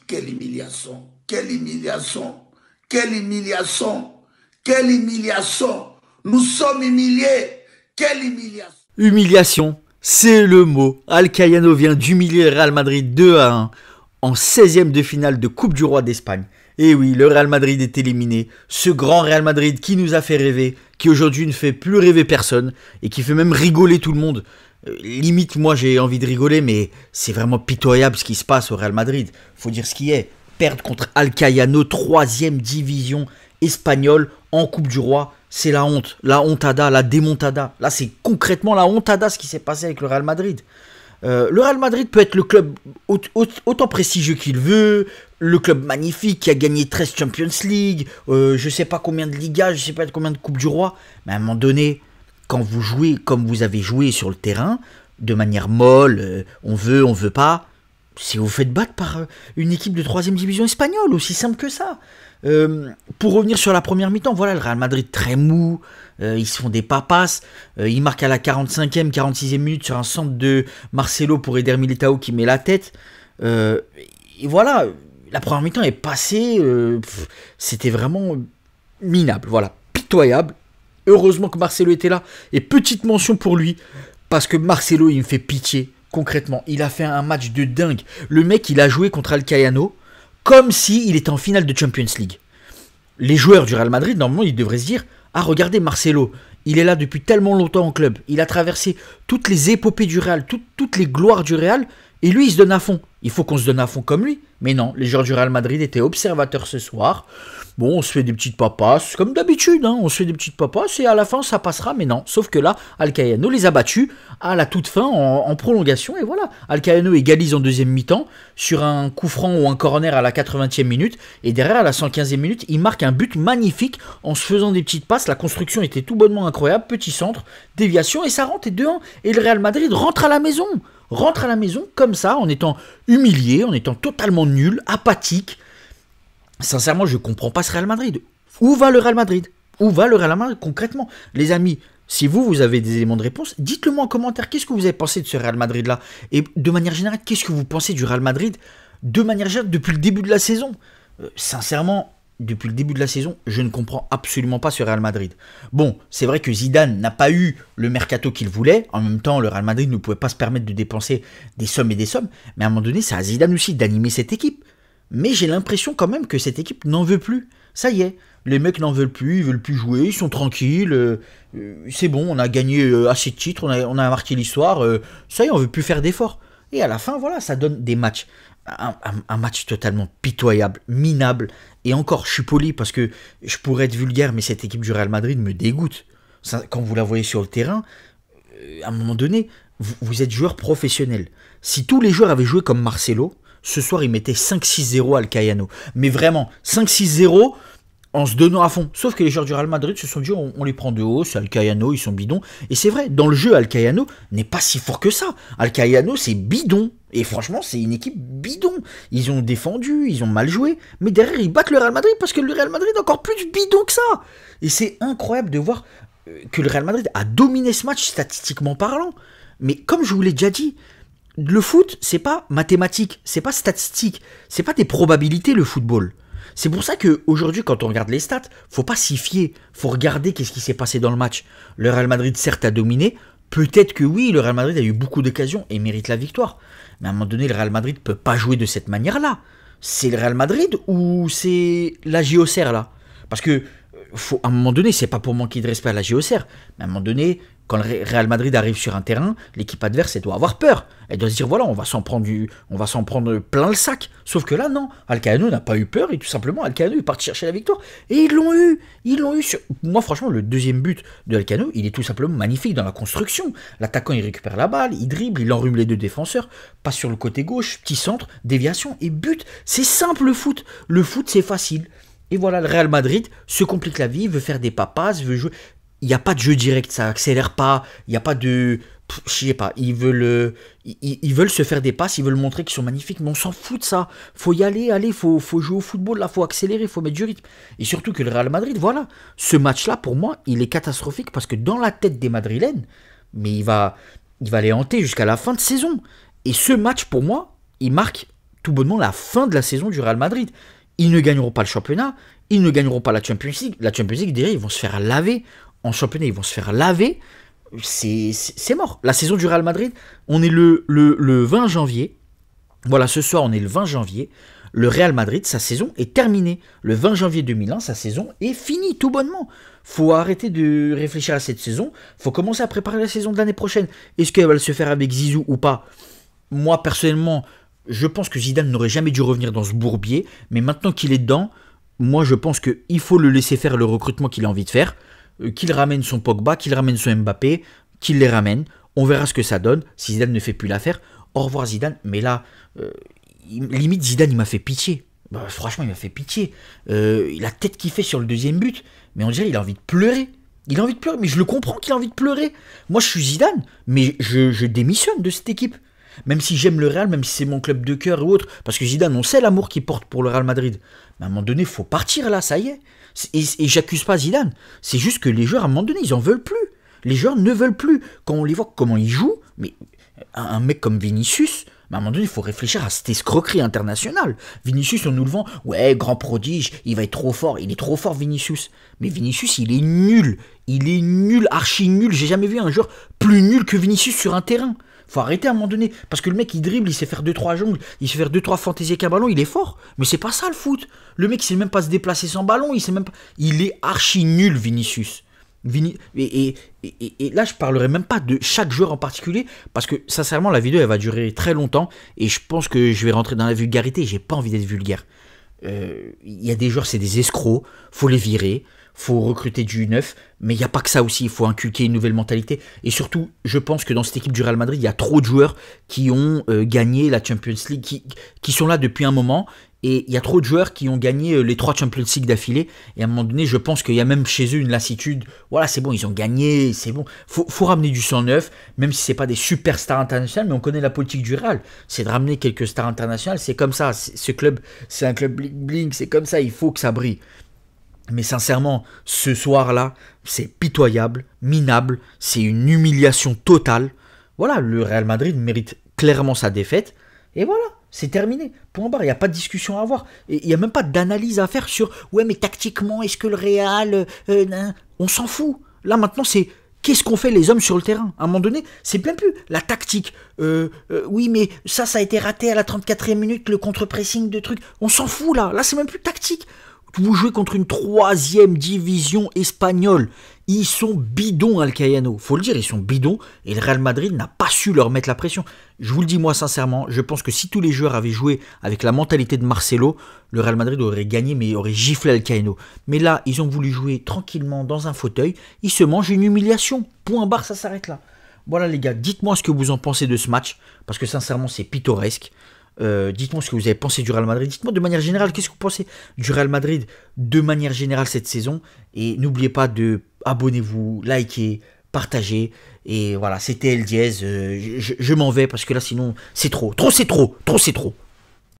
Quelle humiliation, quelle humiliation, quelle humiliation, quelle humiliation. Nous sommes humiliés, quelle humiliation. Humiliation, c'est le mot. Alcaïano vient d'humilier le Real Madrid 2-1 en 16e de finale de Coupe du Roi d'Espagne. Et oui, le Real Madrid est éliminé. Ce grand Real Madrid qui nous a fait rêver, qui aujourd'hui ne fait plus rêver personne et qui fait même rigoler tout le monde. Limite, moi j'ai envie de rigoler, mais c'est vraiment pitoyable ce qui se passe au Real Madrid. Faut dire ce qui est. Perdre contre Alcaïano, 3e division espagnole en Coupe du Roi, c'est la honte. La hontada, la démontada. Là, c'est concrètement la hontada ce qui s'est passé avec le Real Madrid. Le Real Madrid peut être le club autant prestigieux qu'il veut, le club magnifique qui a gagné 13 Champions League, je sais pas combien de Ligas, je sais pas combien de Coupes du Roi, mais à un moment donné, quand vous jouez comme vous avez joué sur le terrain, de manière molle, on veut pas, si vous faites battre par une équipe de 3e division espagnole, aussi simple que ça. Pour revenir sur la première mi-temps, voilà, le Real Madrid très mou, ils se font des papasses, ils marquent à la 45e, 46e minute sur un centre de Marcelo pour Eder Militao qui met la tête. Et voilà, la première mi-temps est passée, c'était vraiment minable, voilà, pitoyable. Heureusement que Marcelo était là, et petite mention pour lui, parce que Marcelo il me fait pitié, concrètement, il a fait un match de dingue. Le mec il a joué contre Alcaïano comme s'il était en finale de Champions League. Les joueurs du Real Madrid, normalement, ils devraient se dire « Ah, regardez Marcelo, il est là depuis tellement longtemps en club. Il a traversé toutes les épopées du Real, toutes les gloires du Real, et lui, il se donne à fond. Il faut qu'on se donne à fond comme lui. » Mais non, les joueurs du Real Madrid étaient observateurs ce soir. Bon, on se fait des petites papasses, comme d'habitude, hein, on se fait des petites papasses, et à la fin, ça passera, mais non. Sauf que là, Alcaïano les a battus à la toute fin, en prolongation, et voilà. Alcaïano égalise en deuxième mi-temps, sur un coup franc ou un corner à la 80e minute, et derrière, à la 115e minute, il marque un but magnifique, en se faisant des petites passes. La construction était tout bonnement incroyable, petit centre, déviation, et ça rentre, et 2-1. Et le Real Madrid rentre à la maison comme ça, en étant humilié, en étant totalement nul, apathique. Sincèrement, je ne comprends pas ce Real Madrid. Où va le Real Madrid? Où va le Real Madrid concrètement? Les amis, si vous avez des éléments de réponse, dites-le moi en commentaire. Qu'est-ce que vous avez pensé de ce Real Madrid-là? Et de manière générale, qu'est-ce que vous pensez du Real Madrid de manière générale depuis le début de la saison? Sincèrement, depuis le début de la saison, je ne comprends absolument pas ce Real Madrid. Bon, c'est vrai que Zidane n'a pas eu le mercato qu'il voulait. En même temps, le Real Madrid ne pouvait pas se permettre de dépenser des sommes et des sommes. Mais à un moment donné, c'est à Zidane aussi d'animer cette équipe. Mais j'ai l'impression quand même que cette équipe n'en veut plus. Ça y est, les mecs n'en veulent plus, ils veulent plus jouer, ils sont tranquilles. C'est bon, on a gagné assez de titres, on a marqué l'histoire. Ça y est, on veut plus faire d'efforts. Et à la fin, voilà, ça donne des matchs. Un match totalement pitoyable, minable. Et encore, je suis poli parce que je pourrais être vulgaire, mais cette équipe du Real Madrid me dégoûte. Ça, quand vous la voyez sur le terrain, à un moment donné, vous êtes joueur professionnel. Si tous les joueurs avaient joué comme Marcelo, ce soir, il mettait 5-6-0 à Alcaïano. Mais vraiment, 5-6-0 en se donnant à fond. Sauf que les joueurs du Real Madrid se sont dit, on les prend de haut, c'est Alcaïano, ils sont bidons. Et c'est vrai, dans le jeu, Alcaïano n'est pas si fort que ça. Alcaïano, c'est bidon. Et franchement, c'est une équipe bidon. Ils ont défendu, ils ont mal joué. Mais derrière, ils battent le Real Madrid parce que le Real Madrid est encore plus bidon que ça. Et c'est incroyable de voir que le Real Madrid a dominé ce match statistiquement parlant. Mais comme je vous l'ai déjà dit, le foot, c'est pas mathématique, c'est pas statistique, c'est pas des probabilités le football. C'est pour ça qu'aujourd'hui, quand on regarde les stats, faut pas s'y fier, faut regarder qu'est-ce qui s'est passé dans le match. Le Real Madrid, certes, a dominé, peut-être que oui, le Real Madrid a eu beaucoup d'occasions et mérite la victoire. Mais à un moment donné, le Real Madrid peut pas jouer de cette manière-là. C'est le Real Madrid ou c'est la JOCR là? Parce que, à un moment donné, c'est pas pour manquer de respect à la JOCR, mais à un moment donné, quand le Real Madrid arrive sur un terrain, l'équipe adverse, elle doit avoir peur. Elle doit se dire, voilà, on va s'en prendre plein le sac. Sauf que là, non. Alcaïano n'a pas eu peur et tout simplement, Alcaïano est parti chercher la victoire. Et ils l'ont eu. Moi, franchement, le deuxième but de Alcaïano, il est tout simplement magnifique dans la construction. L'attaquant, il récupère la balle, il dribble, il enrhume les deux défenseurs, passe sur le côté gauche, petit centre, déviation et but. C'est simple le foot. Le foot, c'est facile. Et voilà, le Real Madrid se complique la vie, veut faire des papasses, veut jouer. Il n'y a pas de jeu direct, ça accélère pas, il n'y a pas de... Je sais pas, ils veulent se faire des passes, ils veulent montrer qu'ils sont magnifiques, mais on s'en fout de ça. Faut y aller, faut jouer au football, là, faut accélérer, faut mettre du rythme. Et surtout que le Real Madrid, voilà, ce match-là, pour moi, il est catastrophique parce que dans la tête des Madrilènes, mais il va les hanter jusqu'à la fin de saison. Et ce match, pour moi, il marque tout bonnement la fin de la saison du Real Madrid. Ils ne gagneront pas le championnat, ils ne gagneront pas la Champions League. La Champions League, derrière, ils vont se faire laver. En championnat, ils vont se faire laver. C'est mort. La saison du Real Madrid, on est le 20 janvier. Voilà, ce soir, on est le 20 janvier. Le Real Madrid, sa saison est terminée. Le 20 janvier 2001, sa saison est finie, tout bonnement. Faut arrêter de réfléchir à cette saison. Faut commencer à préparer la saison de l'année prochaine. Est-ce qu'elle va se faire avec Zizou ou pas? Moi, personnellement, je pense que Zidane n'aurait jamais dû revenir dans ce bourbier. Mais maintenant qu'il est dedans, moi, je pense qu'il faut le laisser faire le recrutement qu'il a envie de faire. Qu'il ramène son Pogba, qu'il ramène son Mbappé, qu'il les ramène. On verra ce que ça donne. Si Zidane ne fait plus l'affaire, au revoir Zidane. Mais là, limite Zidane, il m'a fait pitié. Bah, franchement, il m'a fait pitié. La tête qu'il fait sur le deuxième but, mais on dirait qu'il a envie de pleurer. Il a envie de pleurer, mais je le comprends qu'il a envie de pleurer. Moi, je suis Zidane, mais je démissionne de cette équipe. Même si j'aime le Real, même si c'est mon club de cœur ou autre, parce que Zidane, on sait l'amour qu'il porte pour le Real Madrid. Mais à un moment donné, il faut partir là, ça y est. Et j'accuse pas Zidane. C'est juste que les joueurs, à un moment donné, ils en veulent plus. Les joueurs ne veulent plus. Quand on les voit comment ils jouent, mais un mec comme Vinicius, à un moment donné, il faut réfléchir à cette escroquerie internationale. Vinicius, on nous le vend. Ouais, grand prodige, il va être trop fort. Il est trop fort, Vinicius. Mais Vinicius, il est nul. Il est nul, archi nul. J'ai jamais vu un joueur plus nul que Vinicius sur un terrain. Faut arrêter à un moment donné. Parce que le mec, il dribble, il sait faire 2-3 jongles, il sait faire 2-3 fantaisies avec un ballon, il est fort. Mais c'est pas ça le foot. Le mec, il sait même pas se déplacer sans ballon. Il sait même pas. Il est archi nul, Vinicius. Et là, je parlerai même pas de chaque joueur en particulier, parce que sincèrement, la vidéo elle va durer très longtemps, et je pense que je vais rentrer dans la vulgarité, et j'ai pas envie d'être vulgaire. Il y a des joueurs, c'est des escrocs, faut les virer, faut recruter du neuf, mais il n'y a pas que ça aussi, il faut inculquer une nouvelle mentalité, et surtout, je pense que dans cette équipe du Real Madrid, il y a trop de joueurs qui ont gagné la Champions League, qui sont là depuis un moment. Et il y a trop de joueurs qui ont gagné les 3 Champions League d'affilée. Et à un moment donné, je pense qu'il y a même chez eux une lassitude. Voilà, c'est bon, ils ont gagné, c'est bon. Faut ramener du sang neuf, même si c'est pas des superstars internationales, mais on connaît la politique du Real. C'est de ramener quelques stars internationales. C'est comme ça. Ce club, c'est un club bling-bling. C'est comme ça. Il faut que ça brille. Mais sincèrement, ce soir-là, c'est pitoyable, minable. C'est une humiliation totale. Voilà, le Real Madrid mérite clairement sa défaite. Et voilà. C'est terminé, point barre, il n'y a pas de discussion à avoir. Et il n'y a même pas d'analyse à faire sur ouais, mais tactiquement, est-ce que le Real. On s'en fout. Là maintenant, c'est qu'est-ce qu'on fait les hommes sur le terrain. À un moment donné, c'est même plus la tactique. Oui, mais ça a été raté à la 34e minute, le contre-pressing de trucs. On s'en fout là. Là, c'est même plus tactique. Vous jouez contre une 3e division espagnole. Ils sont bidons, Alcayano. Faut le dire, ils sont bidons. Et le Real Madrid n'a pas su leur mettre la pression. Je vous le dis moi sincèrement, je pense que si tous les joueurs avaient joué avec la mentalité de Marcelo, le Real Madrid aurait gagné, mais aurait giflé Alcayano. Mais là, ils ont voulu jouer tranquillement dans un fauteuil. Ils se mangent une humiliation. Point barre, ça s'arrête là. Voilà les gars, dites-moi ce que vous en pensez de ce match. Parce que sincèrement, c'est pittoresque. Dites-moi ce que vous avez pensé du Real Madrid. Dites-moi de manière générale, qu'est-ce que vous pensez du Real Madrid de manière générale cette saison. Et n'oubliez pas de abonnez-vous, likez, partagez. Et voilà, c'était El Diez. Je m'en vais parce que là sinon c'est trop. Trop c'est trop. Trop c'est trop.